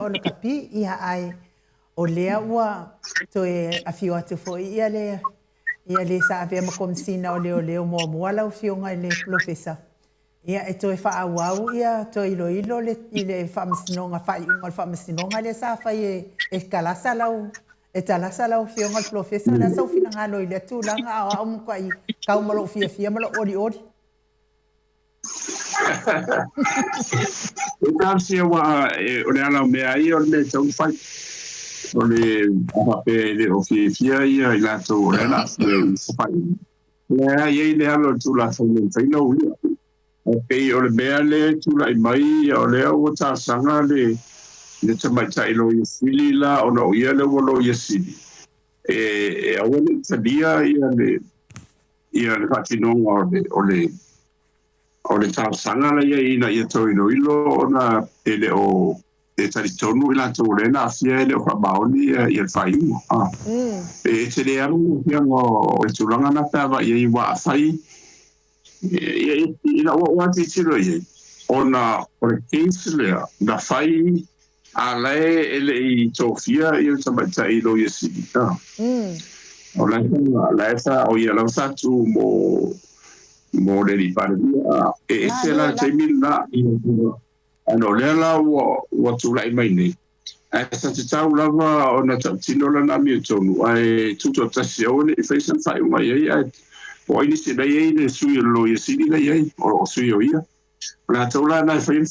o na kapi ia ai o lea ua toe afio atu foi ia le sa ave ma komsina o leo mo la fionga le professor ia e toe fa au ia toe ilo le famsinonga fai unga famsinonga le sa fai e kalasa lau e talasa lau fionga le professor la sa fina ngalo ile tu langa au mo kai kau malo fia malo ori Grazie o le ala me ai o le tau fai o le apape le ofifia ia i lato o le la fai le ai le ala tu la fai no ia o le mea le tu la mai o le o ta sanga le tamaita ilo i fili la o no ia le wolo ia sili e awele tadia ia le fatinonga o le tāsanga la ia ina ia tau ilo na ele o e taritonu ila tau lena afia ele o whabaoni ia le whaiunga. E te le aru o e tulanga na pēwa ia i wa awhai ina o ati tiro ia o le case lea na whai a lae ele i tōwhia ia tamaita ilo ia sidi. O lae sa o ia lau satu mo le li paria e se la temina ano le la wa tu lai mai nei a sa te tau lava ona tino la na mi tonu ai tuto tassione e fai san fai mai ai o ini se dai nei sui lo ye sidi dai ai o sui o ia la tau la na fai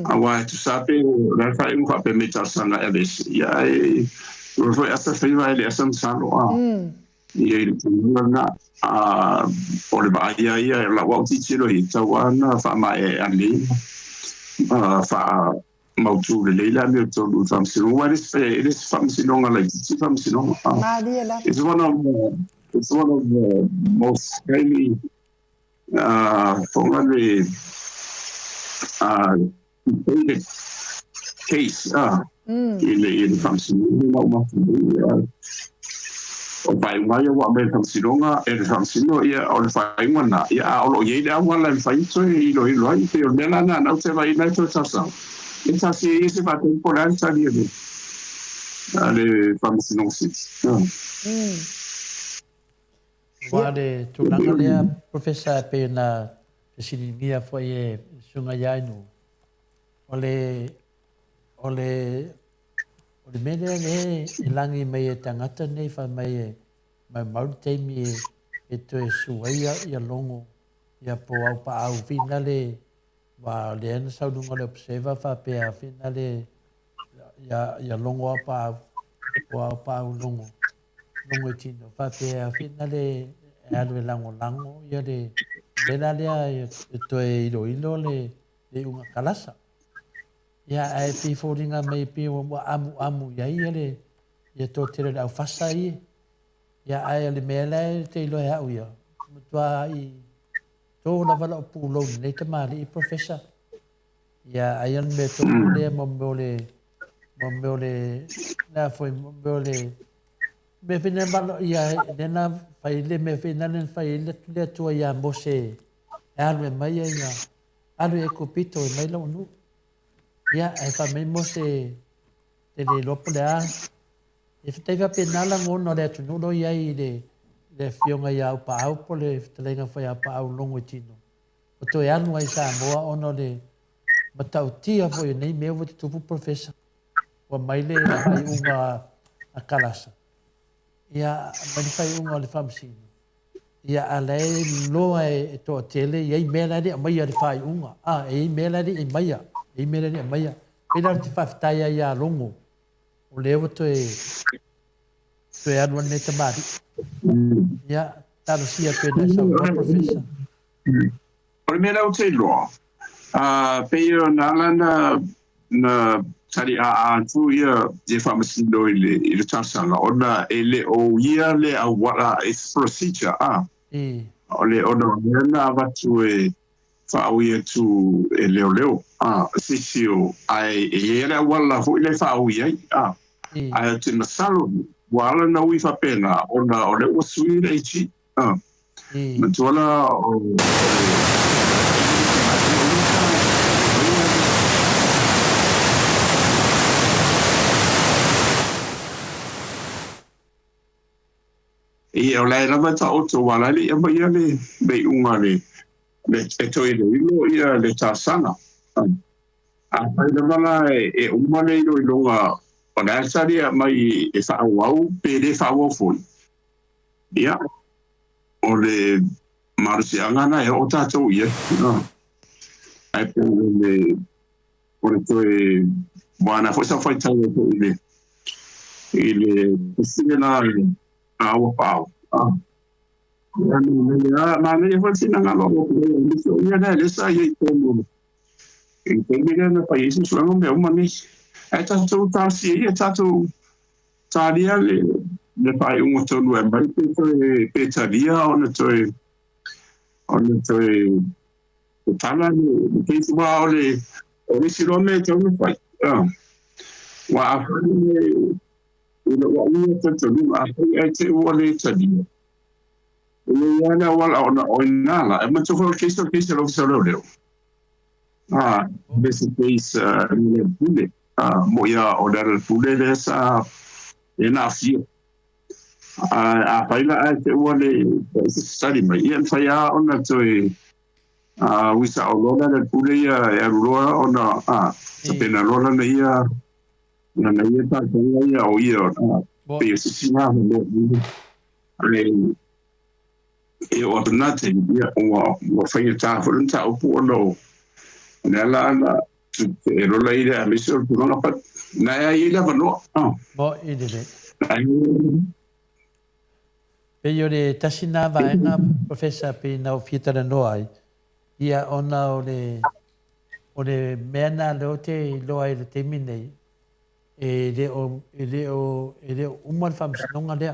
awa tu sape la fai fa pe meta sana e ia ai lo foi asa fai mai le san sano ia i tūranga o le maia ia la wau titiro i tawana wha mai ane wha mautu le leila me tōru whamsinonga it is whamsinonga like it's whamsinonga it's one of the most highly whongare debated case i le whamsinonga o pai mai o me famsilonga e famsino ia o le fai ngana ia o lo ye da wala fai to i lo ai pe o mela na te vai na to tasa esa si se va temporanza di ale famsino sit wale tulanga lea professor pe na silimia foi e sunga yainu ole o le mele le langi mai e tangata nei fa mai mau teimi e to e suaia ia longo ia po au pa au fina le wa le ana sau nunga le observa fa pe a fina le ia longo pa au pa au longo e tino fa pe a fina le alu lango ia le la le to e ilo le unga kalasa ia ai pe foringa mai pe o amu ia ele ia to tere au fasa ia ai le mele te lo ia uia mutua i to la vala pulo nei te mali professor ia ai an me to le mombole na foi mombole me fina malo ia nena fai le me fina nen fai le to ia mose alme mai ia alu e kopito mai lo nu ia e fa mesmo se le lopo le a e teve penala ngono le tu no ia i le fionga ia o pa au po le telenga foi a pa au longo tino o to ia no ai Samoa ono le batau tia foi nei meu vou tu professor o mai le ai uma a kalasa ia mai fai uma le famsino ia ale lo e to tele ia mela de mai ia fai uma e mela de mai e mele ni mai pela te fatai ia longo o levo to e anu ne tamari ia talo sia pena sa professor o me la te lo pe na lana na tari a tu ia de pharmacy do ile tasa la ona ele o ia le a wala is procedure ole ona na va tu e whauia tu e leo sisio ai e era wala fu le whauia ai te masalo wala na ui whapena ona o le wasui le ichi matuala o o lai lava ta o to wala le ba ia le be unga le to ile ilo ia le ta sana a pai lava la e uma le ilo longa o na sari mai e fa au pe le fa wo fo ia o le marsi angana e o ta to ia ai pe le o le to e Buana foi só foi tão ele precisa ao pau mas ele foi assim na logo isso ia né ele sai como entende no país isso não é uma nisso é tanto tá se é tanto tá ali le pai outro no é mas petaria onde o tala no que isso vai olhe o silômetro no pai wa o ia tanto no a te o le tadi o ia wala ona la e mas o que isso lo solo leo basically le pule mo ia order pule dessa e na fio a paila te o le study mai ia faia ona toi wisa o lona le pule ia e roa ona te pena lona na ia na ia ta ia o ia pe se na e o na te ia o faia ta volunta o pulo na la e rola ia me so pulo pa na ia va no bo idele pe yo le tasina vaenga professor pe na fieta no ai ia ona o le mena lote lo ai le temine ele umar famsnonga le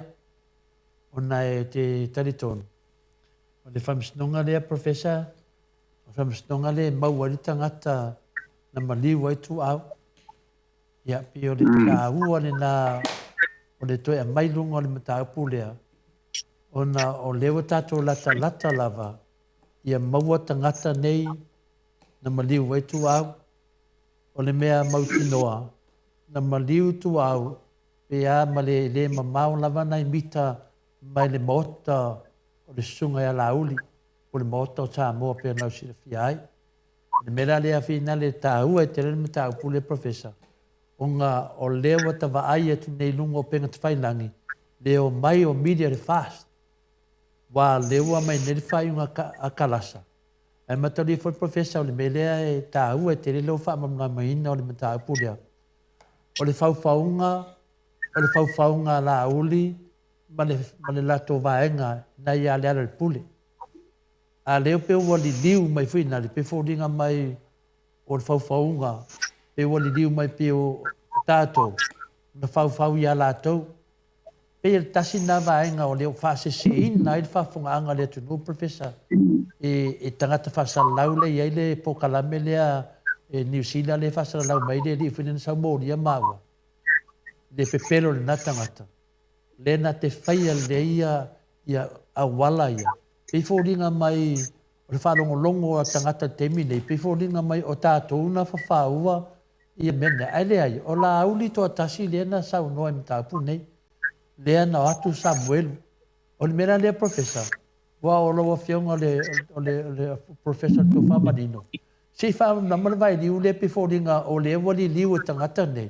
ona te taliton o le famsnonga le professor famsnonga le mawali tangata na mali wai tu au ia pe o le taua le na o le toe mai lunga o le mata pulea ona o lewa tato lata lava ia maua tangata nei na maliu wai tu au o le mea mautinoa na maliu tu au pe a male le mamau lava nai mita mai le Maota o le sunga ia lauli o le Maota o Samoa pe nau sira fiai le mera le afina le taua e tere mata upule professor onga o lewa tava ai atu nei lunga o penga tawhailangi leo mai o media le fast wa lewa mai nele fai unga akalasa. Ai matali foi professor o le melea e tāu e tere leo wha mamna maina o le mata upulea. O le faufaunga la uli ma le lato vaenga na ia le ala le pule. A leo pe wali liu mai fuina le pe fōringa mai o le faufaunga pe wali liu mai pe o tātou na faufau ia lātou. Pe tasi na vaenga o leo whaasese ina i le whaafunga le tunu professor e tangata whaasalau le iai le pokalame lea New Zealand le whaasalau mai le li whina Samoa ia maua le pepelo le na tangata le na te whaia le ia awala ia pe fōringa mai o le whaalongolongo a tangata temi nei pe fōringa mai o tātou na whawhaua ia mene ai le ai o la auli toa tasi le na sau noa i mtapu nei lea na atu Samuel o le mera lea professor wa o lo fionga le professor to famadino se fa na mal vai liu le pe fōringa o le wali liu tangata nei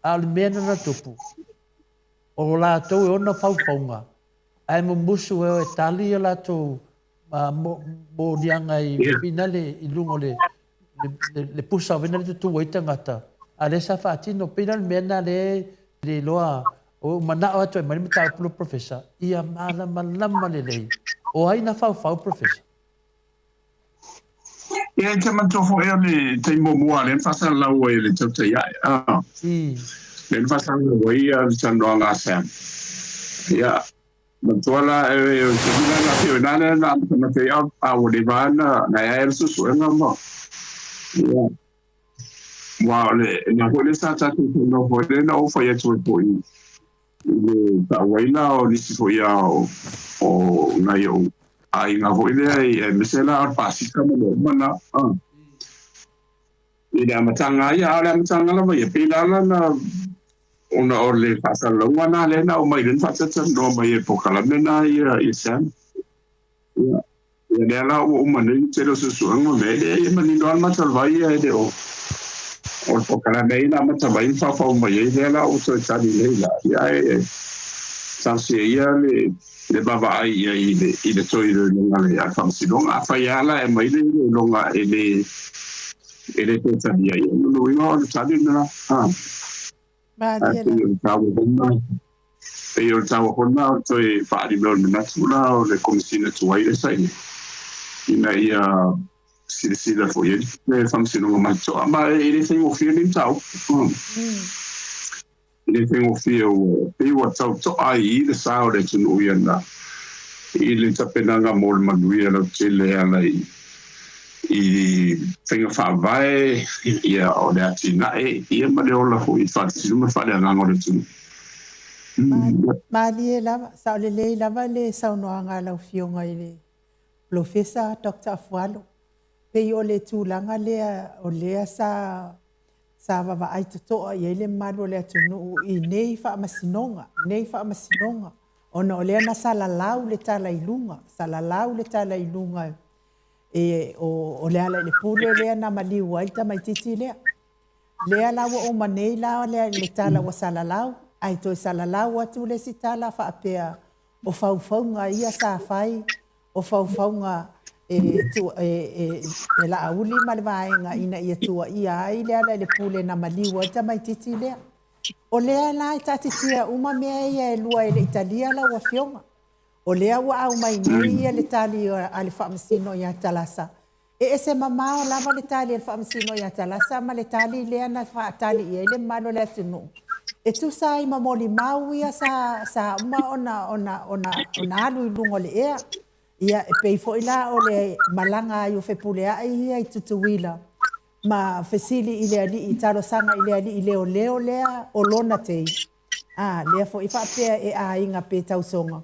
al mena na tupu o la to o na faufaunga ai mo musu e tali la to mo dianga i finale i lungo le pusa vena le tu wai tangata ale sa fatino penal mena le loa o mana o to mai mata pro professor ia mala malama le o ai na fau professor e te manto fo ele te mo le fasa la o ele te ia le fasa o ia tando la sam ia mantola e la fiona na material a o de vana na era su na mo ia wa le na ko le sa ta no fo le no fo ia to po ta waina o nisi fo ia o na yo ai na fo ile e mesela ar pasika mo mana ida matanga ia ala matanga la ia pila la na ona o le whasalaua nā lena o mai rin whatata no mai e pokalame nā i san. Ia lea la o manui te lo susuanga me le mani noan matalwai e le o pokalame i nā matawai whawhau mai e lea la o toi tani leila. Ia e tansi ia le baba ai ia i le toi le longa le a whamsinonga. A whai ala e mai le longa e le te tani ai. Nunu inga o le tani nā. E o tawa hona o toi whaari meo na natuna o le komisina tuai e sai. Ina ia sila fo ye le whamsinonga mai toa. Ma e le whengo whia ni tau. Le whengo whia o pewa tau toa i le sao le tunu ia na. I le tapenanga mo le manuia la tele ala i whenga whaavae ia o le ati na ia ma le ola hui whaatinu ma whaare ananga o le tunu. Mali e lava, sao le lava le sao noanga lau fionga i le Professor Dr. Afualo. Pei o le tūlanga lea o lea sa wawa ai totoa i ele malu lea tunu i nei wha masinonga. Ona o lea na salalau le tala ilunga. O lea la le pule lea na maliu ai ta mai titi lea. Lea lawa o manei lao lea le tala wa salalau. Ai toi salalau atu le si tala wha apea o faufaunga ia sa fai. O faufaunga e la auli ma le vaenga ina ia tua ia ai lea le pule na maliu ai ta mai titi lea. O lea la i tatitia uma mea ia e lua ele Italia la ua fionga. O lea ua au mai nei ia le tali a le whaamasino ia talasa. E se mamao lava le tali a le whaamasino ia talasa ma le tali lea na whaatali ia le malo le tunu. E tu sa i mamoli mau ia sa uma ona alu i lungo le ea. Ia e peifo ila o le malanga i o whepulea ia i tutuwila. Ma fesili i le ali i taro sanga i le ali i leo lea o lona tei. Lea fo i whaapea e a inga pe tausonga.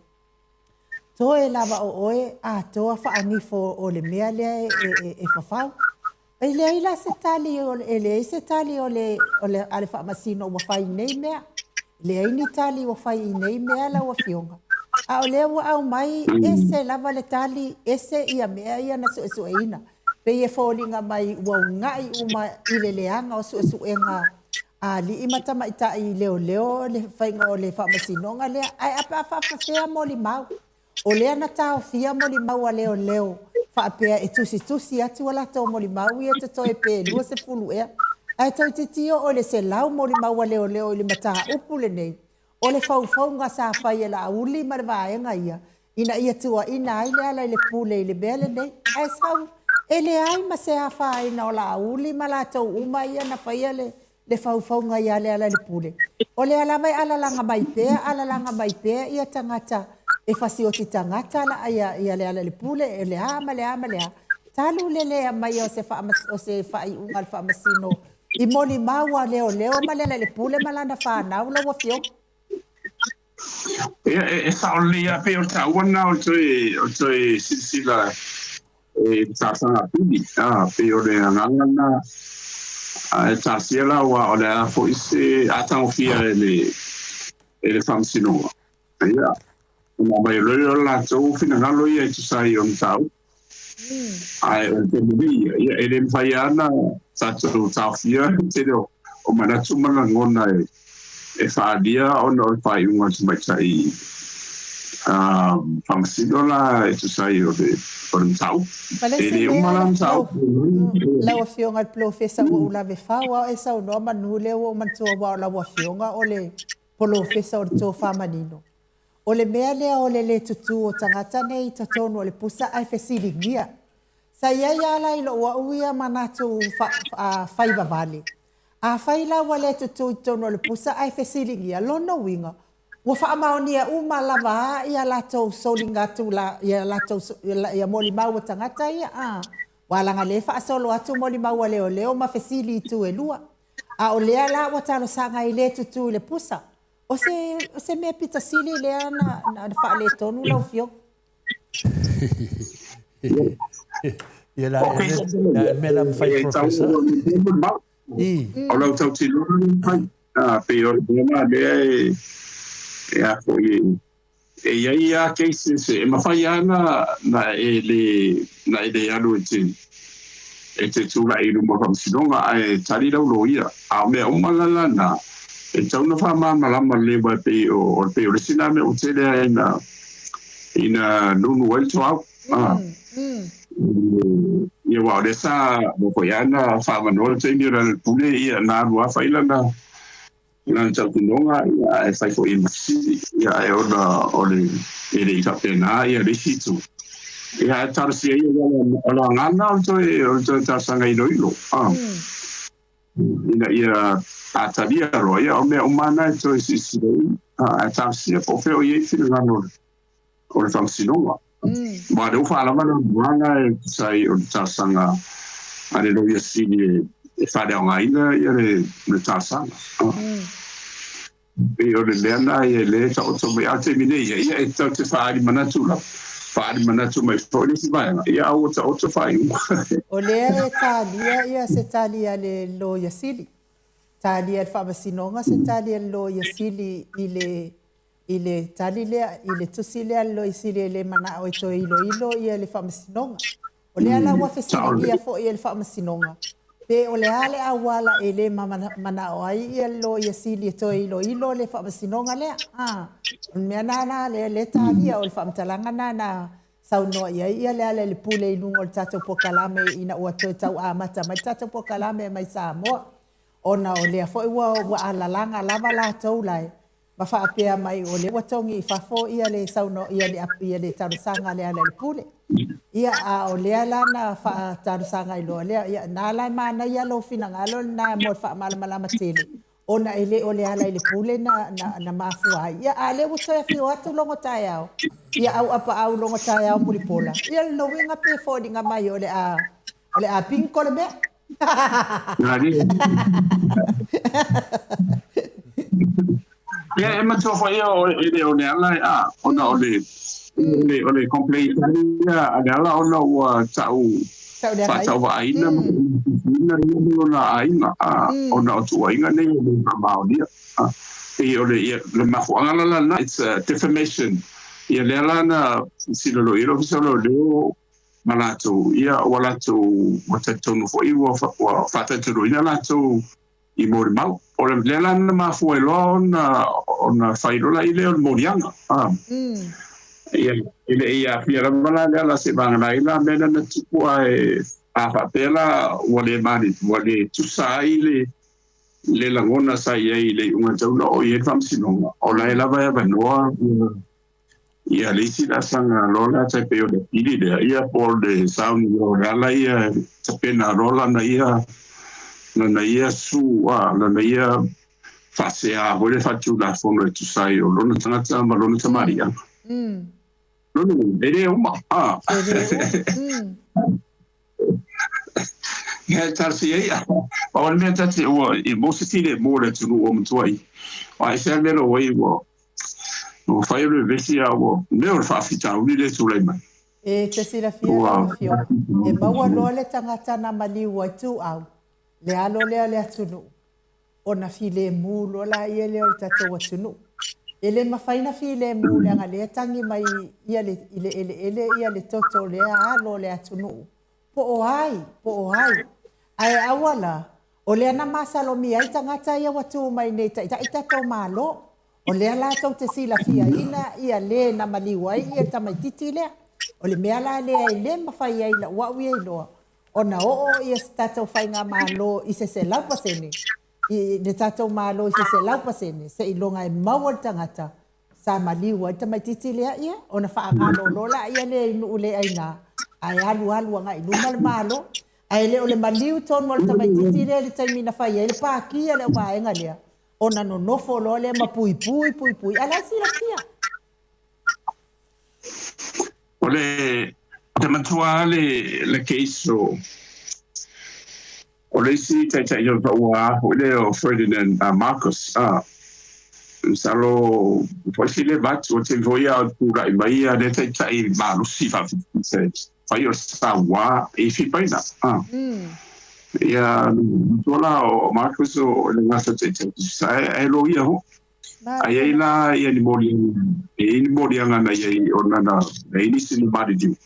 Toe lava o oe, toa whaanifo o le mea lea e whawhau. E lea ila se tali o le ale whaamasino o whai nei mea. Lea ini tali o whai nei mea la o fionga. O lea wa au mai ese lava le tali ese ia mea ia na su e ina. Pe e fōlinga mai ua ngai uma i le leanga o su e ngā li imata mai ta i leo le whainga o le whaamasinonga lea. Ai apa whawhawhea mo li mau. O lea na tau fia mo li mau a leo. Whaapea e tusi atu ala tau mo li mau i te toi pe lua se fulu ea. Ai tau te tio o le se lau mo li mau a leo i le mataha upu le nei. O le whauwhaunga sa whai e la auli marwaenga ia. Ina ia tua ina ai lea le pule i le bele nei. Ai sau. Ele ai ma se hawhai na o la auli ma la tau uma ia na whaia le whauwhaunga ia le ala le pule. O le alawai alalanga mai pēa ia tangata. E whasi o ti tangata la ia le ala le pule e le ama. Talu le mai o se whai unga le whaamasino. I moli maua leo ma le ala le pule ma lana whanau la wafio. E saolea pe o tawana o toi sila e tāsanga pili, pe o le angangana, e tāsiela wa o le afo ise atangofia e le whamsinoa. Ia, ma mai roi o la tau whina ngalo ia i tusai o tau. Ai, o te muri, ia, e le mwhai ana tātou tāwhia, te reo, o manatu mana ngona e whaadia o no whai unga tumaitai whamasino la e tusai o le tau. E le umaran tau. Lau a fionga le Professor o ulawe whaua e sau noa manu leo o mantua wao lau a fionga o le Professor o le tō whamanino. O le mea lea o le tutu o tangata nei tatonu o le pusa ai whesiringia. Sa ia ala ilo ua uia manatu whaiva vale. A whaila wa le tutu i tonu o le pusa ai whesiringia lona winga. Ua whaamaonia uma lava ia latou solinga tu la ia latou ia moli mau o tangata ia walanga le whaasolo atu moli mau a leo ma whesili i tu e lua. A o lea la wa talo sanga i le tutu i le pusa. O se mea pita sili lea na wha le tonu lau fio. Ia la me la mwhai professor. O lau tau tilo, pe o ma de ya ko ia cases e mawhai ana na ele anu te tūra i ruma whamsinonga e tari rau loia a mea umalala na e tauna whama malama lewa pe o resina me o tere ina nunu welto au ia wao resa mo koe ana whama noa te nira pule ia nā rua whaila na Nang Chalpunonga, ia e whai ko i masiri, ia e ona ole ere I ka pena, ia resi tu. Ia e tarasi ia ola ngana o toi tarsanga ilo. Ina ia ataria roa, ia o mea umana e toi sisi rei, e tarasi ia po feo iei whina ngano o le whamsinonga. Ma reu whaalamana buanga e sai o le tarsanga ane no ia sini e whare o ngaina ia le tarsanga. E o le leana e le ta o tomo ia te mine ia e tau te whaari manatu la. Whaari manatu mai whaore si vaenga. Ia o ta o te whai. O lea e tālia ia se tālia le lo ia sili. Tālia le whamasinonga se tālia lo ia sili I le tali lea, I le tusi lea lo I sili le mana o I to ilo ia le whamasinonga. O lea la ua whesili ia fo ia le whamasinonga. Pe o le ale awala e le mana o ai ia lo ia sili to ilo le whamasinonga lea. O mea nana le tālia o le whamatalanga nana saunoa ia le ale le pule inunga o le tatou pokalame ina ua toi tau amata mai tatou pokalame mai Samoa. Ona o lea fo ua alalanga lava la tau lai. Ma whaapea mai o le watongi I whafo ia le sauno ia le tarusanga le ale le pule. Ia a o lea lana wha tarusanga I loa lea. Ia nā lai mana ia lo fina ngalo na mo wha malama tele. Ona ele o lea lai le pule na mafua. Ia a le watoia whio atu longo tai au. Ia au apa au longo tai au mulipola. Ia le winga pe fodi nga mai o le a pinko le mea. Ia e matua whai o ele o neala ona o le complain ia a neala ona ua tau whatau wa aina ona aina ona o tua inga nei o le maonia e o le mafuanga lana it's defamation ia neala na silolo iro fisolo leo malato ia walato watatonu fo iwa whataturu ina lato I mori mau. O le lela na mafu e loa ona whairola I leo morianga. Ia whiara mana lea se vangana ila mena na tupua e a whapela wale mani, wale tusai le langona sai e le unga tauna o I e whamsinonga. O la e lava e vanoa ia leisi la sanga lola tai peo le pili lea. Ia por le sauni o reala ia tapena rola na ia na ia sua na ia fasea vole fatu la fono e tusai o lona tangata ma lona tamaria lona ere uma ia tarsi ia o le mea tati ua I mositile mo le tunu o mtuai o e sea mero wai ua o whairu e vesi a ua meo le whaafita uni le tulei mai e te sila fia e maua loa le tangata na maliu ai tu au le alo le atunu ona file mulo la ia le o tatou atunu ele mafaina file mu le anga le tangi mai ia ele ia le toto le alo le atunu po o ai ai awala o le ana masalo mi ai tangata ia watu mai nei ta tatou malo o le ala tau te sila fia ina ia le na maliwai ia tamaititi le o le mea la le mafai ai la wa wi loa ona o ia tatou whainga malo I se lau pasene. I ne tatou malo I se lau pasene. Se ilonga e maua tangata. Sa maliwa ita mai titi lea ia. Ona whaangalo lola ia le inu ule aina. Ai alu anga inu malo. Ai le ole maliu ton mo ta mai titi lea le taimina whai. Ele pākia le waenga lea. Ona no nofo lo le ma pui. Ala sila fia. Ole te matua le keiso o le si tai o ua o le o Ferdinand Marcos salo poi le vatu o te voia o pura I mai le tai malusi fa fai o sa ua e fi paina ia tola o Marcus o le ngasa te sai lo ia ho ai la ia ni mori anga na ia ona na ni sin body do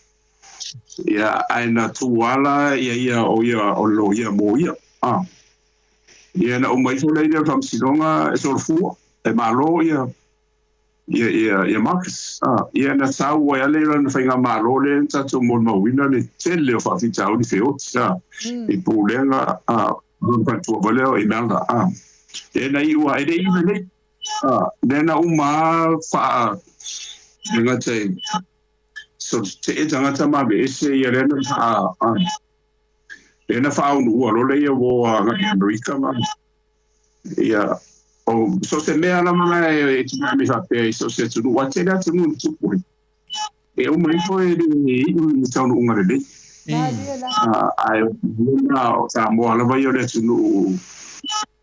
ia ai na tuala ia o lo ia mo ia ia na o mai so le ia from silonga so fu e malo ia Marcus ia na sau ia le na fainga malo le tatu mo wina le tele fa fi tau ni feo e pulenga non tu voleo e nanga e na iwa e dei ne nena uma fa nga te so te e tanga tama be ese ia le na fa un lo le ia wo America ma ia o so se mea na mana e tina mi fa pe so se tu wa te na tu tu e o mai foi ni tau no unga le ai na Samoa la vai o le tu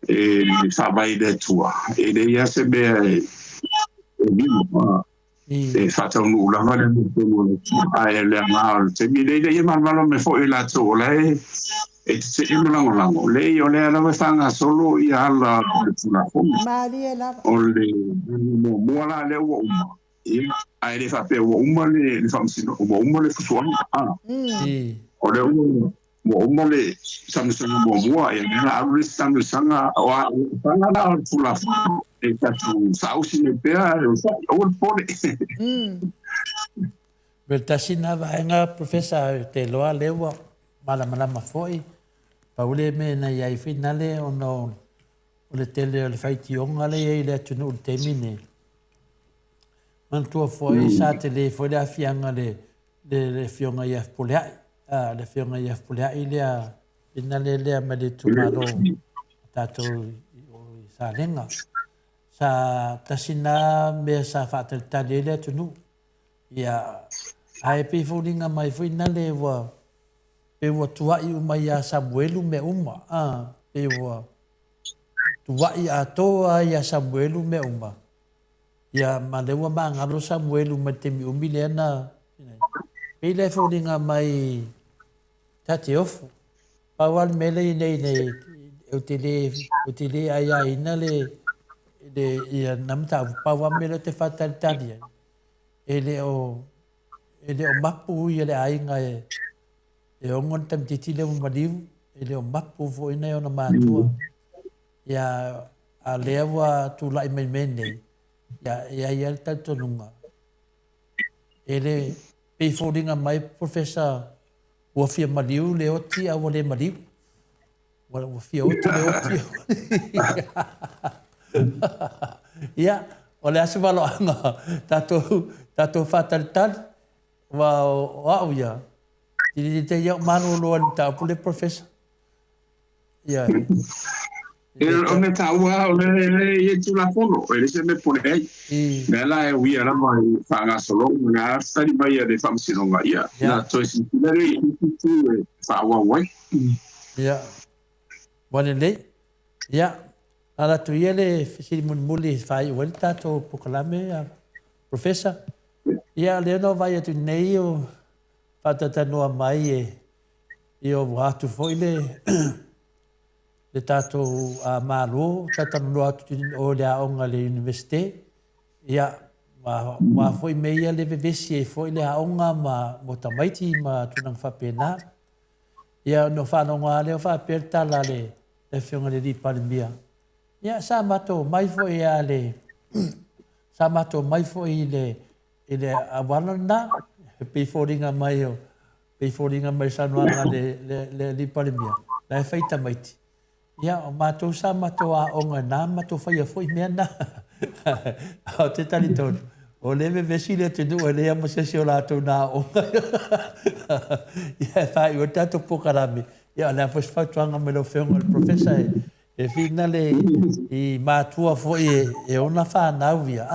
e fa vai de tua e de ia se be e vivo e fa tau no la vale no ai le mal se mi de ia mal me foi la tu le e se e lango le o le ala fanga solo ia ala tula Maria la o le mo la le o uma e ai le fa pe o uma le fa msino o uma le fusuan o le mo uma le samsung mo e na abre samsung o fanga la tula e tatu sausi ne pe o pone Bertasina vaenga professor te loa lewa malama foi paule me na ia finale ono o le tele o le faiti onga le ia le tunu o temine man tua foi sa tele foi le afianga le fionga ia polea le fionga ia polea ile finale le ma le tumalo tato sa lenga sa tasina me sa fatel tale le tunu ia ai pe fulinga mai finale wa pe wa tuai mai ya Samuelu me uma pe wa tuai atoa ya Samuelu me uma ya malewa mangalo Samuelu matemi umilena pe le fulinga mai tatiofu pawal mele nei utile aya inale de ya namta pawal mele te fatal talia ele o mapu ele ainga e ongon tam titile mo maliu ele o mapu vo ina ona matua ya a lewa tu lai mene ya tanto nunga ele pe fodinga mai professor o fia maliu le oti a le maliu wala o fia oti le oti ya ole asvalo anga tato fatal tal wa ya Jadi te yo manu luan ta pule professor. Ya. O me taua o le tu la fono, ele se me pone ai. Nela e wi ala mai fanga solo na stari mai de famsino mai ya. Na to si le tu fa wa wai. Ya. Wanele. Ya. Ala tu yele si mun muli fai welta to pokalame professor. Ya le no vai tu neio fatata noa mai e o watu foi le tato a malo tata noa o le aonga le universite ia ma foi meia le vevesi e foi le aonga ma motamaiti ma tunang whapena ia no whanonga le o whaperta la le whionga le di palimia ia sa mato mai foi a le sa mato mai foi le awana na pe foringa mai o pe foringa mai sanuanga le li palimia la feita maiti ia o mato sa mato a onga na mato fai foi mena o te tali ton o le me vesile te do le amo se o la to na o ia fai o tato pokarami ia la fos fatuanga me lo fenga el professor e finale i matua foi e ona fa na via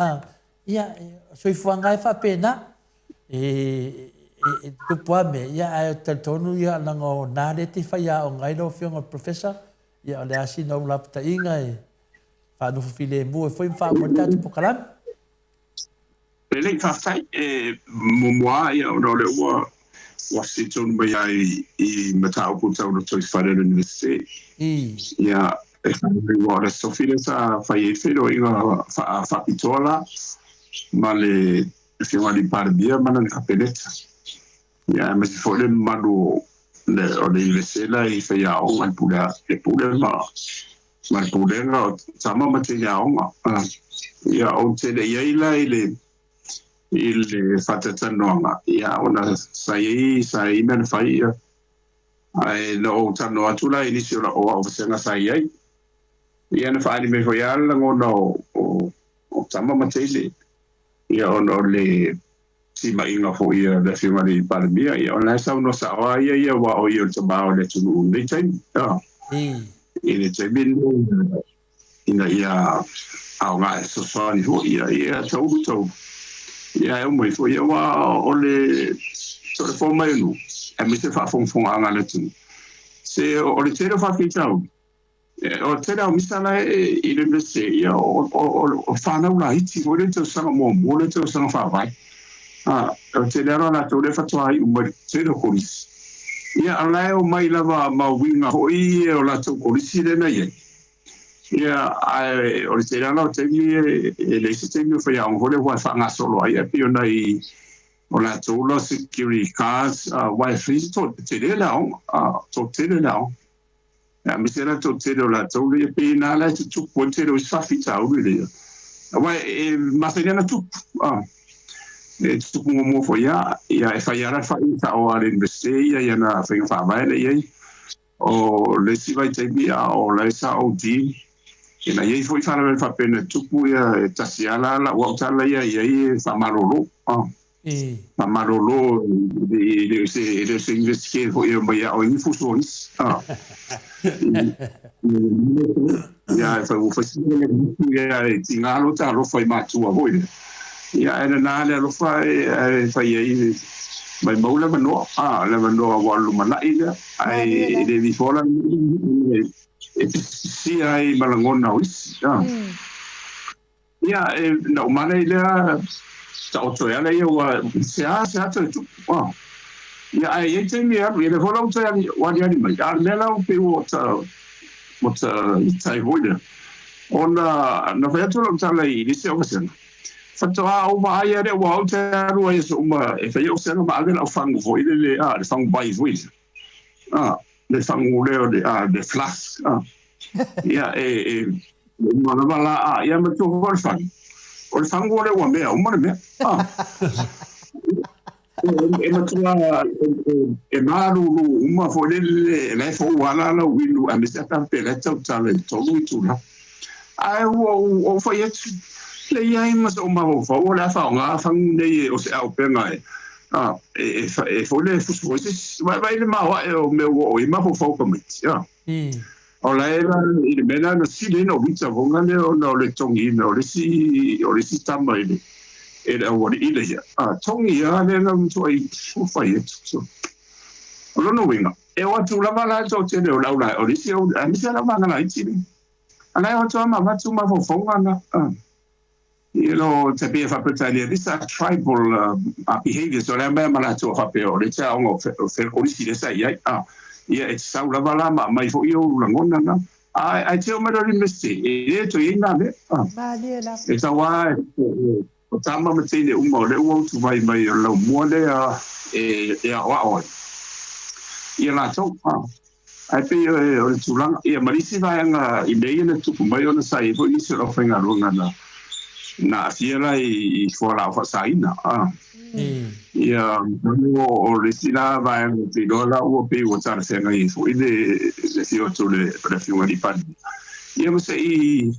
ia soi fuanga e fa pena tu puame ia ai tonu ia lango nade te fai o ngai lo fionga professor ia le asino la pta inga e fa no file mu foi fa mo tatu pokalam ele fa fai mo ia no le wa Washington mai I matau ko tau no toi whare university. Ia, e whanau wa ora sofire sa whai e whiro I ngā whapitola, ma le whingani pārbia mana ni kapeneta. Ia, me se fōle manu o le ilesela I whai a onga e pule ma le pūlenga o tama ma te ia onga. Ia, o te le iaila I le whatatanoanga. Ia, ona sa I mena whai ia. Ai no tano atula inisi o o senga sai ai. Ia na whaani me hoi ala ngona o tama matele. Ia ono le tima inga ho ia le whingari paramia. Ia ona sa uno sa oa ia wa o ia tamao le tunu nei taimi. Ia taimi ina ia au ngā e sosani ho ia tau. Ia e umoi fo ia wa o le sort of forma inu. E mi se whafongfonga anga le tunu. Se o le tere whakitau. O le tere au misana I le mese ia o whanau la iti. O le teo sanga mōmu, o le teo sanga whawai. O tere aro na tau le whatuai umari tere korisi. Ia alai o mai lava mawinga hoi o la tau korisi rena iei. Ia o le tere aro teimi e leise teimi o whaiao hore hua whanga solo ai. E pio nei o la tola security cars wifi to tele lao to tele lao ya mi sera to tele la tola e pina la tu ponte o safita o le wa ma se na tu e tu mo fo ya e fa ya fa o ale investe ya na fa mai le o le si vai te bia o la sa o di e na ye foi fa na fa pena tu ya tasiala la wa tala ya fa marolo ma marolo se investigue ho ia mai o infusões ia fa o fascina ia tinga lo ta lo foi matua hoi ia era na le lo fai ia mai maula mano le mano wa lu mana ia ai de vi fola si ai malangona wis ia no mana ia o to ya le wa se to tu ya ai te mi ya le vola o ya wa ya ni mai ar le la o pe o tai hoida ona no fa to lo tala I se o sen fa to o ma ya le wa o te ru e so ma e fa yo sen ma ale o fango foi le fango bai foi le fango le flash ya ma na bala ya ma to ho fa o le fango le wa mea, umare mea. E matua e maru uma fo le fo wala la winu a me se ta pele tau tale tolu tula. Ai o fo yetu le ia mas o ma fo o la fa nga fango nei o se au pena e fo le fo se vai le ma o me o I ma fo komit. O la era I le mena na sile no vita vonga le o le tongi no le si tama ile e le o ile ya tongi ya le na mtu ai fai so o no winga e o tu la mala to te le o la o le si o a mi se la manga na itini ana o to ma tu ma fo fonga na te pe fa petali this are tribal behavior so la mala to fa pe o le cha o fe o si le sa ya ia e sau la vala mai fo io la ngona na ai te o mero investi e to ina le e tawa o tama me te le uma le o tu vai mai la mo le e wa ia la to ai pe o tu lang ia marisi vai nga I nei na tu mai ona sai fo I se lo fenga runga na fiera I fo la fa sai na ia o le sina vai te dola o pe o tsara se ngai fo ile le fio to le fio ni pan ia mo se I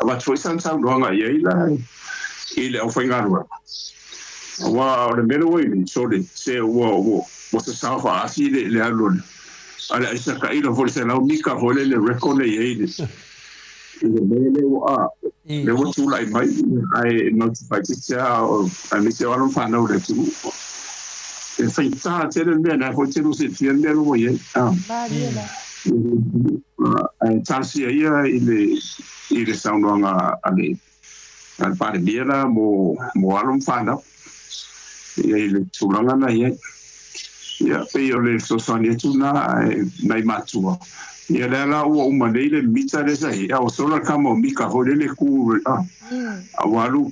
va foi san san ronga ia ile o foi ngarwa wa le melo ni so le se o se sa fa asi le alon ala isa ka ilo fo se la unika fo le record le ile le o tu lai mai ai notify te o a mi se o fa no le tu e fai ta te le na fo te no se tiende no ye ai tansi ia ile sound nga ale al pare biera mo alum fa no ile tu langa na ye ia pe o le sosani tuna nai matua ia la o umane le mita le sai o sola kamo mika hole le ku a walu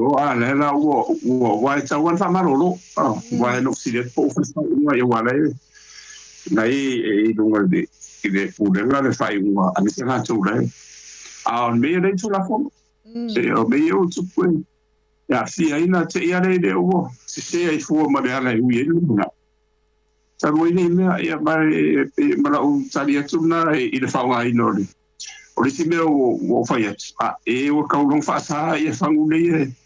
o a la o wa ta wan fa malolo wa no si le po fa wa ia wala nai e lunga de ile pulenga le fai wa ani se na tu le a me le tu la fo se o me o tu pu ya si ai na te ia le o se ai fu ma le ala u ye na Saroi ni mea ia mai mara o tari atu na i le whaunga i nori. O risi mea o whai atu. O kaulong whaasa ia whangu nei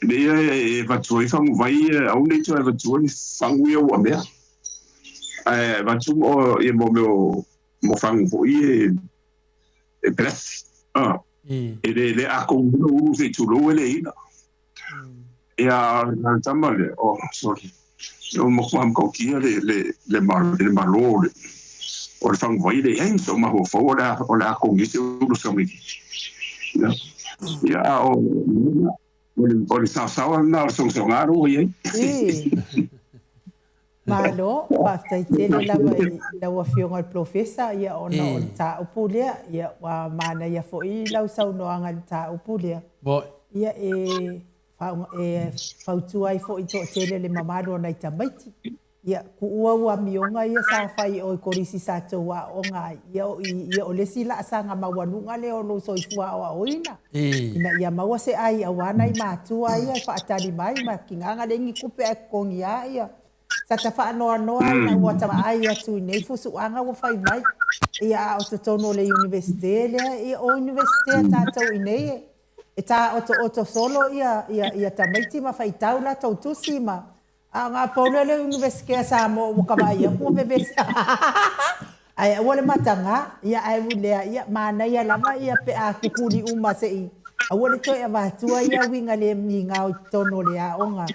e vatua i whangu vai au nei tua e vatua ni whangu ia ua mea. Vatu mo ia mo meo mo whangu po i e perasi. E le ako uru se tulo e le ina. Ia tama le, sorry. O mo kwam ko kia le malore o le fang vai le en so ma ho fo o la ko ngi se o so mi ya o le sa na so so ngaro ye malo pa tai tele la wa fionga professor ya ona o ta upulia ya wa mana ya fo I lau sau no anga ta upulia ya fautua I fo I to tele le mamaro na itamaiti. Ia ku ua mionga ia sa fai o korisi sa toa o nga ia o lesi la sanga mawanunga le o lo soifua o oina. Ina ia maua se ai awana I matua ia fa atali mai ma kinganga le ngi kupe a kongia ia. Sa ta fa noa ina ua tama ai atu nei fusu anga wa fai mai. Ia o te tono le universite le ia o universite tātou inei. E tā oto solo ia tamaiti ma fai taula tau tusi ma. Nga paula le universite Samoa mo kawai ko bebes. Ai wale matanga ia ai wulea ia mana ia lama ia pe a kukuri uma sei. A wale to ia vatua ia winga le minga o tono le a onga.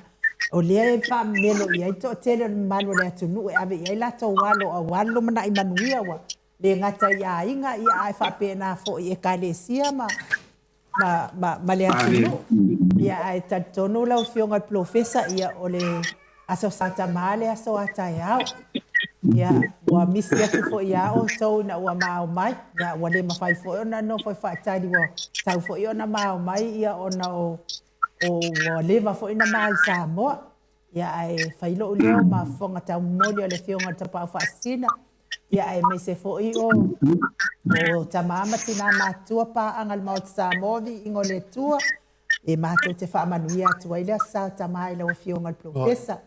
O le fa melo ia to tele malo le tunu e ave ia la to walo a walo mana I manuia wa. Le ngata ia inga ia ai fa pena fo e kalesia ma le atunu. Ia ai tatono la fionga professor ia ole aso sata male aso atayao ya wa misi atu fo ya o so na wa mau mai ya wa le mafai fo ona no fo fa tadi wa tau fo ona mau mai ya ona o leva fo ina mai Samoa ya ai failo leo ma fonga tau moli le fionga tapa fasina ya ai me se fo o tamama tina matua pa angal mau Samoa vi ingole tua e mato te fa manuia tua ile sa tamai le fionga professor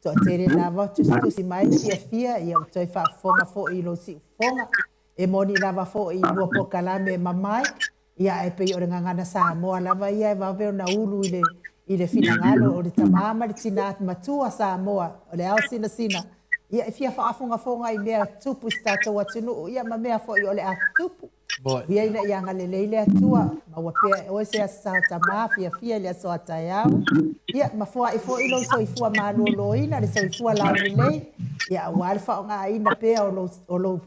to tere lava tu si mai fia ia toi fa fonga fo I lo si fonga e moni lava fo I lo po kalame mamai ia e pe o ngana Samoa lava ia va ve na ulu ile finangalo o le tamama le tina matua Samoa o le au sina ia e fia fa fonga I mea tupu stato watunu ia ma mea fo I o le atupu ia ina ia ngale leile atua ma wa pe o se sa tama fia le so atayao ia ma fo I lo so I ma lo ina le so I la le ia wa fa nga ina pe o lo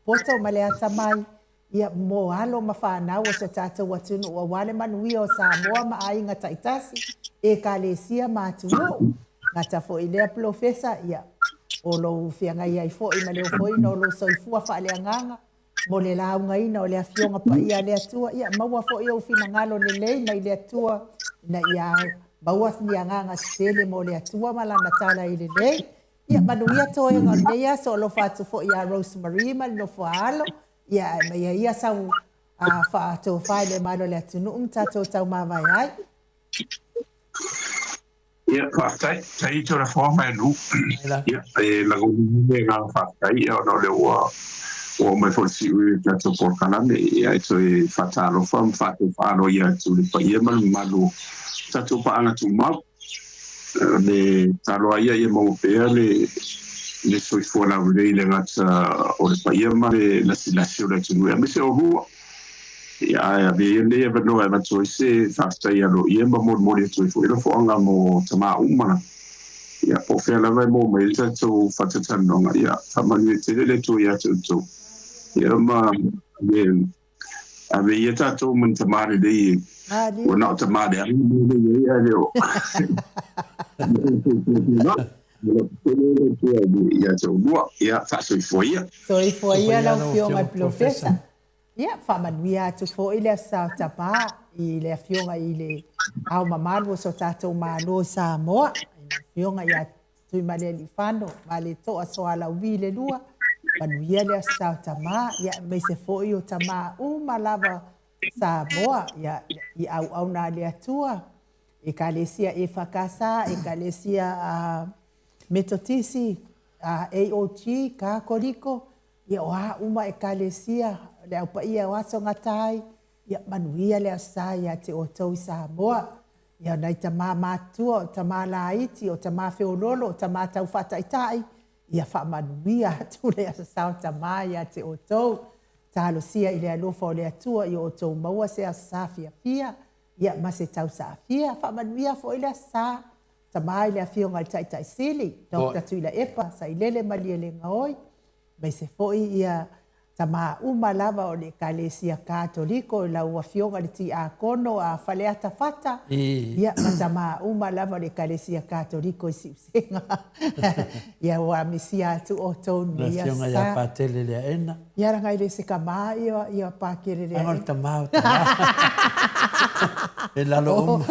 poto ma le atamai ia mo alo ma fa na o se tata watunu o wale manui o Samoa ma ai nga taitasi e kalesia ma tuno ngata fo I le professor ia o lo fia nga ia fo I ma le fo I no lo so I fa le nganga mo le launga ina o le afionga pa ia le atua ia maua fo ia ufina ngalo le lei na le atua na ia maua ni nganga stele mo le atua malana tala I le lei ia manuia toa nga nea so lo fatu fo ia Rosemary ma lo fo alo ia ma ia sa fa to fa le malo le atunu tato tau mawai ai ia tai to la forma nu ia la gomine nga fa tai o le o mai fo si ta to por kaname ia to e fatalo fam fatu falo ia to le pa ia malu ta to pa ana tu ma le talo ia mo pe le so fo la le ngata o le pa ia ma le la le tu me se o hu ia be le va no va to se fasta ia lo ia mo le to fo le fo anga mo tama uma ia po fe la va mo me ta to fatata no ia fa ma le to ia to ia ma ave ia tatou man tamare dei o na tamare ia leo ia te unua, ia whasoi ia. Soifua ia lau lau fionga fionga profesa. Ia, whamanuia atu fo i le sao tapa i le fionga i le au mamalu so tātou mālo Samoa. Fionga ia tui male li whano, male toa soa lau vi le lua. Manuia le sao tama, ia me se fo i o tama lava Samoa, ia i au nā le atua. E ka lesia e whakasa, e ka lesia metotisi, AOG, ka koriko, ia oa uma e ka lesia, le au pa ia waso ngatai, ia manuia le asa ia te o tau Samoa, ia nei tama matua, o tama laiti, o tama whiololo, o tama tau whataitai, ia wha manuia atu le asa o tama ia te o tau, talo sia i le alofa o le atua, i o tau maua se asa fia, ia ma se tau sa fia, wha manuia fo i le asa, tama i le fionga i tai sili, Dr. Tuila Epa, sa i lele malia le ngaoi, mai se fo i ia tama lava o le kalesia katoliko, la ua fionga le ti a kono a faleata fata, ia ma tama lava o le kalesia katoliko i siusenga, ia ua misia atu o tonu ia sa. La fionga ia patele le ena. Ia rangai le se kama ia pakere le ena. Angol tamau. E lalo uma.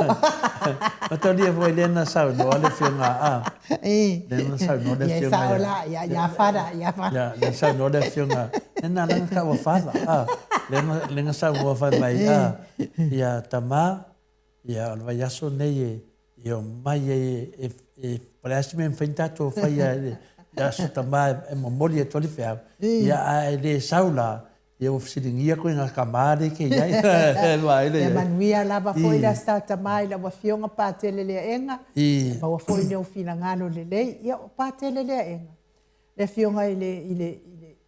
Matalia foi lena sau no le fionga a. Lena sau no le fionga. Ia saola, ia fara. Ya, le sau no le fionga. Nena langa ka wa fara. Lena sau wa fa mai a. Ia tama, ia va yaso nei e mai e parece-me feintato fai ya so tama e memori e toli fea. Ia le saula. Ia ofisilingia ko nga kamare ke ia ia manuia lava foi la stata mai la wa fionga patele le enga ma wa foi le ofina ngalo le lei ia patele le enga le fionga ile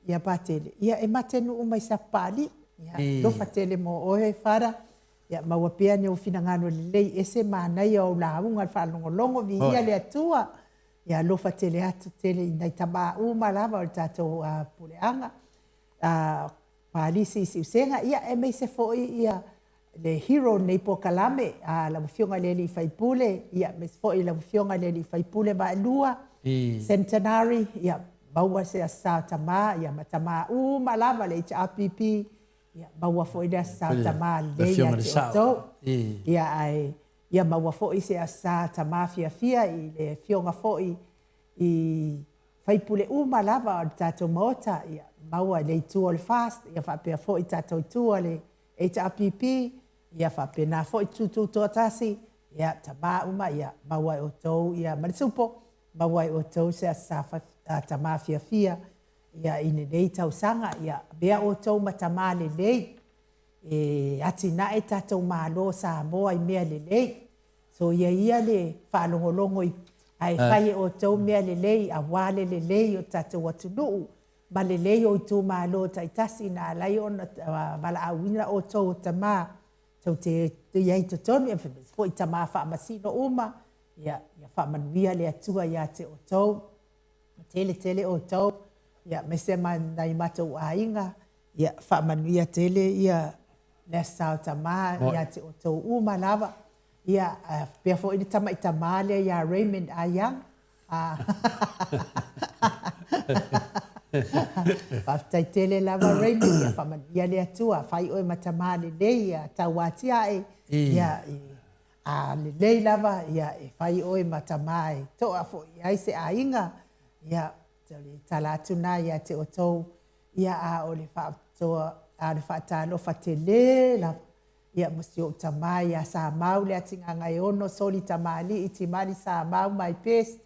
ia patele ia e matenu uma isa pali ia do fatele mo oe fara ia ma wa pia ne ofina ngalo le lei ese mana ia o la unga fa longo via le atua ia lo fatele atu tele ina taba uma lava o tato puleanga Palisi siusenga ia e me se foi ia le hero nei po kalame a la fionga le li faipule ia me foi la fionga le li faipule ba lua centenary ia baua se sa tama ia matama malava le HRPP ia baua foi le sa tama le ia to ia ai ia baua foi se sa tama fia i le fionga foi i faipule malava tato Maota ia Maua le tua le fast, ia whapea fo i tātou tua le HRPP, ia whapea fo i tutu tōtasi, ia tama uma, ia maua o tau, ia marisupo, maua o tau se a safa tama fia, ia ine nei tau sanga, ia bea o tau matama le lei, ati na e tātou mālo Samoa i mea le lei, so ia le whaalongolongo i ai whai o tau mea le lei, a wale le lei o tātou atunuu, ma le lei o tu malo taitasi na lai ona mala awina o tau tama tau te iai to tonu e fo i tama wha masino uma ia wha manuia le atua ia te o tau tele o tau ia me se manai matou a inga ia wha manuia tele ia le sao tama ia te o tau uma lava ia pia fo i tama i tama le ia Raymond Ayang Whaftai tele lava Raymond, ia whamanuia le atua, whai oe matama le lei, tauatia ia le lei lava, ia whai oe matama toa fo, ia se a inga, ia talatuna, ia te o tau, ia o le whaatoa, a le whaatalo whatele, ia musti o tamai, ia sa mau le atinga ngai ono, soli tamali, iti mari sa mau mai pest,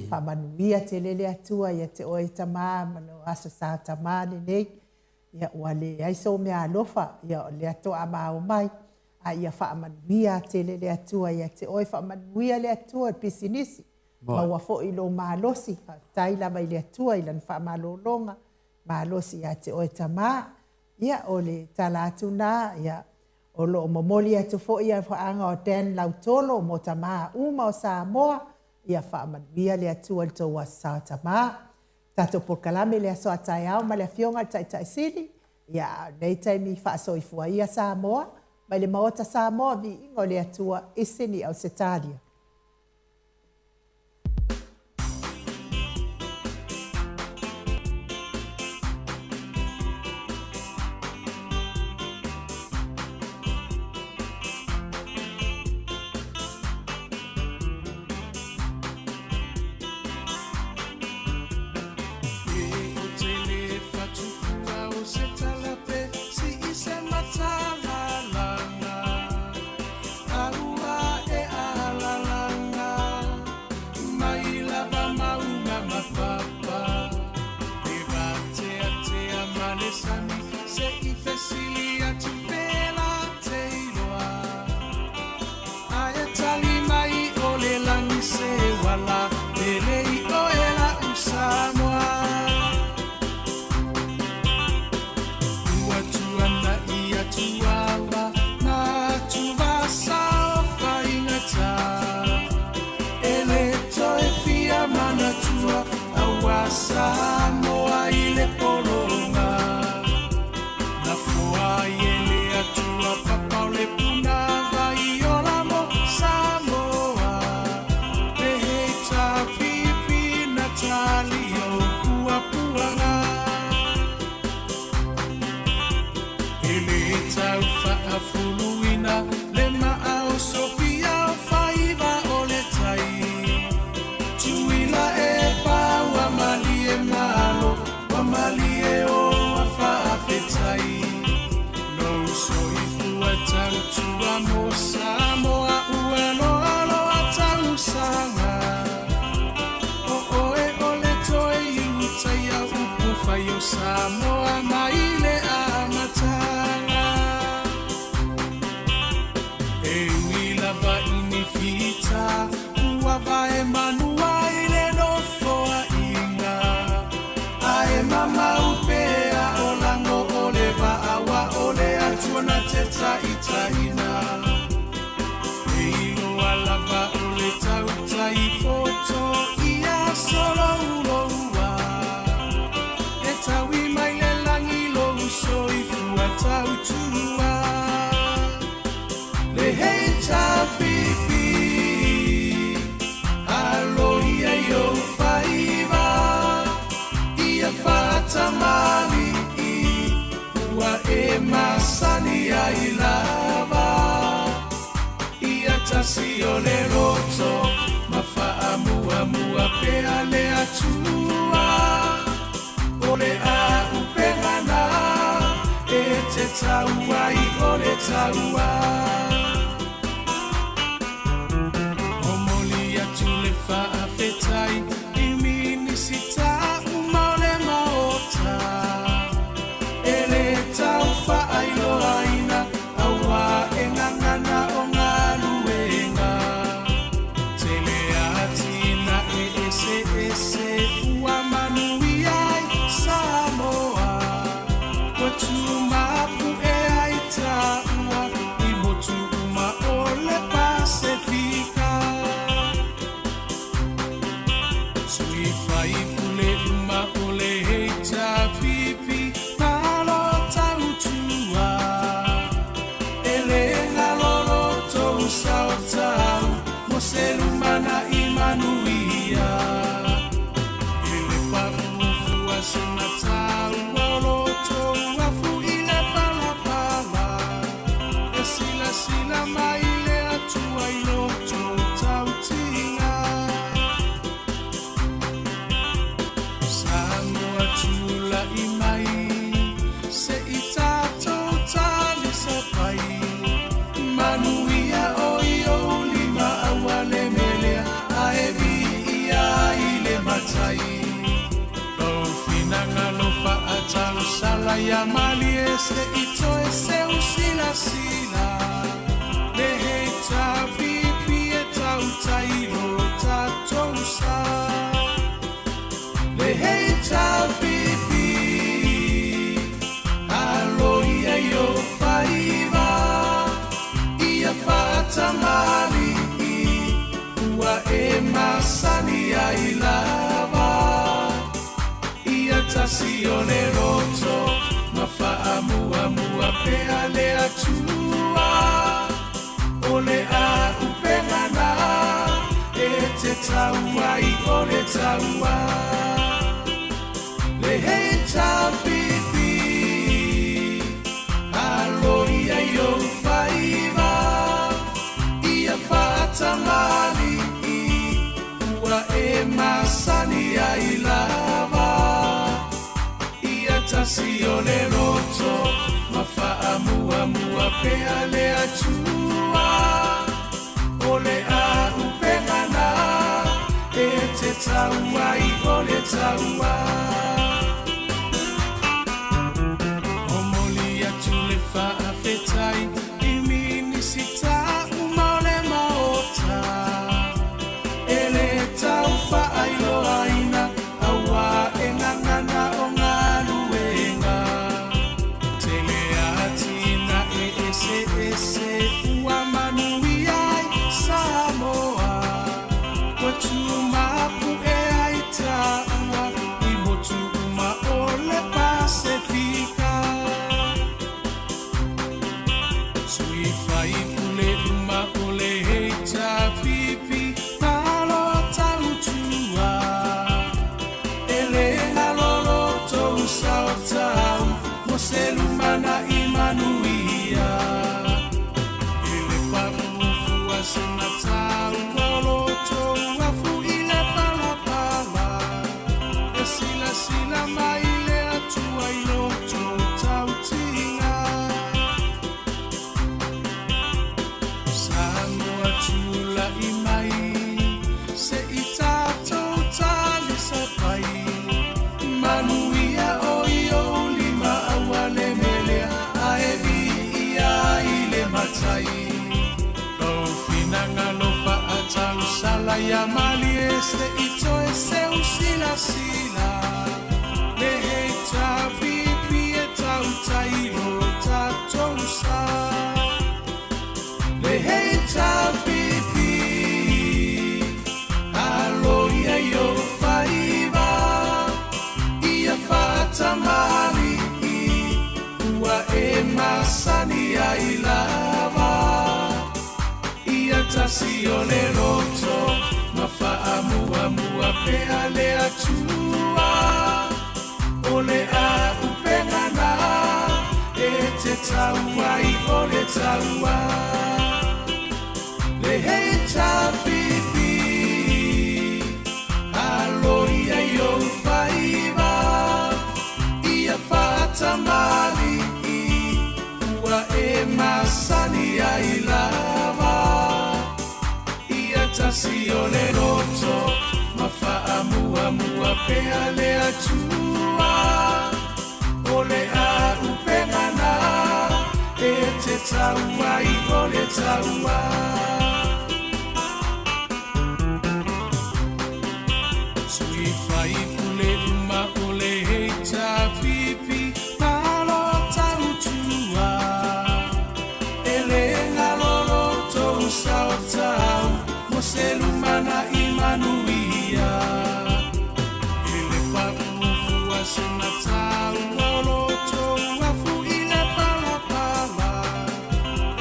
whamanuia te lele atua ia te oe tamā, malo asa sa tamā nei, ia ua le aiso mea alofa, ia le atoa mau mai, a ia whamanuia te lele atua, ia te oe whamanuia le atua pisinisi, ma ua fo i lo malosi, tai lava i le atua, i lan whamalolonga, malosi ia te oe tamā, ia o le talatuna, ia o lo momoli atu fo ia whaanga o ten lautolo, mo tamā uma o Samoa, ia whaamanuia le atua le tau asa tamā. Tato por kalame le aso atai au, ma le fionga tai sili, ia nei taimi whaasoifua ia Samoa, ma le Maota Samoa vi ingo le atua isini au setalia. tua mo Samoa uelo alo atausanga o e ole toi uta ia upu fai o Samoa maile a matanga e wila va inifita uava e manua ile no foa inga ae mama upea o lango ole va awa ole atua na te taitaina e ilo alava ole tau tai poto ia solo uloua e taui mai le langi lo uso i fua tau tua le hei tau pipi alo ia yo faiva ia fata mali ua e masani ai lava ia tasi o le roto mafaa mua mua pea le atua o le a upengana e te taua i o le taua o moli atu le faa fetai i minisita uma o le maota ele tau whaai loaina awa e ngangana o ngā luenga tele atina e ese ese ua manui ai Samoa kwa tumapu e ai taua i motu uma o le Pasifika sui fai pule uma o le heita pipi Selumana imanuia ele parufua senatau oloto afu ile palapala e sila sila maile atua iloto tautinga Samoa tula imai se itato tali sapai manuia oio wale melea aevi ia ile matai lo finanga lo fa atau sala ya mali ese ito ese usila sila le heita pipi e tau tailo tatousa le heita pipi alo ia yo faiva ia fata mali e masani ai lava ia tasi o le roto mafaa mua mua pea le atua o le a upengana e te taua i o le taua le hei tau pipi alo ia yo faiva ia fata mali e masani ai lava ia tasi o le roto mafaa mua mua pea le atua o le a upengana e te taua i o le taua o moli atu le faa fetai i minisita uma o le maota ele tau whaai loaina awa e ngangana o ngā luenga tele atina e ese ese ua manui ai Samoa kwa tumapu e ai taua i motu uma o le Pasifika sui fai pule uma o le heita pipi Selumana imanuia ele parufua senatau oloto afu ile palapala e sila sila maile atua iloto tautinga ya mali este ito ese usila sila le heita pipi eta utailo tatosa le heita pipi alo ia yo faiva ia fata mali ua e masani ai lava ia tasi o le roto mafa'amua mua pea le atua o le a upengana e te taua i o le taua le heita pipi alo ia yo faiva ia fata mali ua e masani ai lava ia tasi o le roto mafa'amua mua pea le atua o le a upengana e te taua i o le taua sui fai pule uma o le heita pipi malo tautua ele ngalolo tou sautau mo se lumana imanuia ele paufua se matau lolo tou afu ile palapala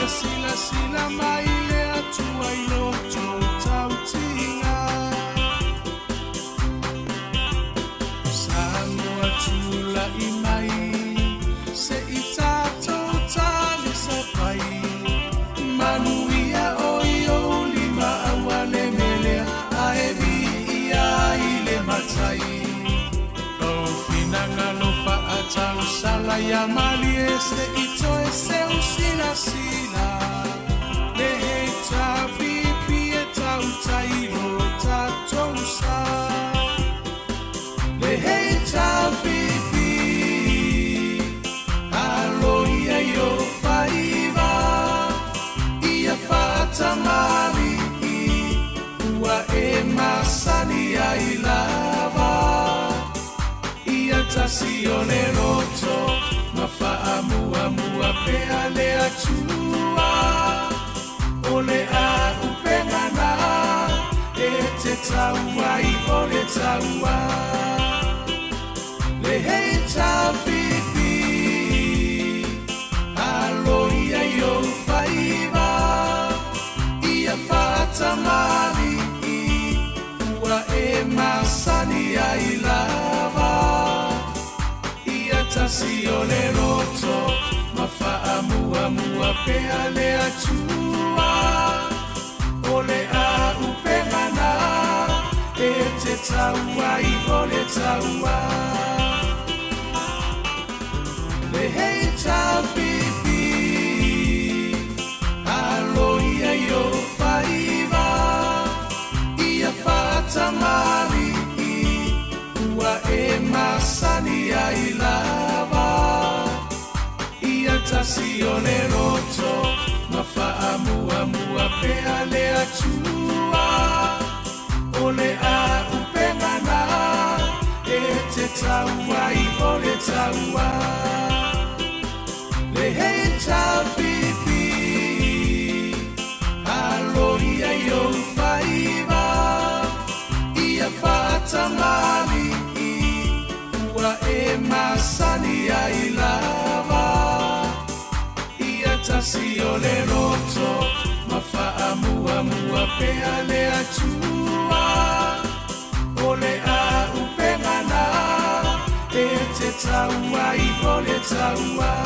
e sila sila mai le atua i loto tautinga Samoa tula i mai se i tātou tali sa pai manuia o i o lima awa le melea a e Viiga i le matai o finanga no whaatau sala ia mali e se i toe se usila sila le heita pipi e tau tairo tātou sa le heita pipi alo ia yo faiva ia fata mali ua e masani ai lava ia tasi o le roto mafa'amua mua pea le atua o le a upengana e te taua i o le taua le heita pipi alo ia yo faiva ia fata mali ua e masani ai lava ia tasi o le roto mafa'amua mua pea le atua o le a upengana e te taua i o le taua le heita pipi alo ia yo faiva ia fata mali ua e masani ai lava ia tasi o le roto mafa'amua mua pea le atua o le a upengana e te taua i o le taua le heita pipi alo ia yo faiva ia fata mali ua e masani ai lava ia tasi o le roto mafa'amua mua pea le atua o le a upengana e te taua i o le taua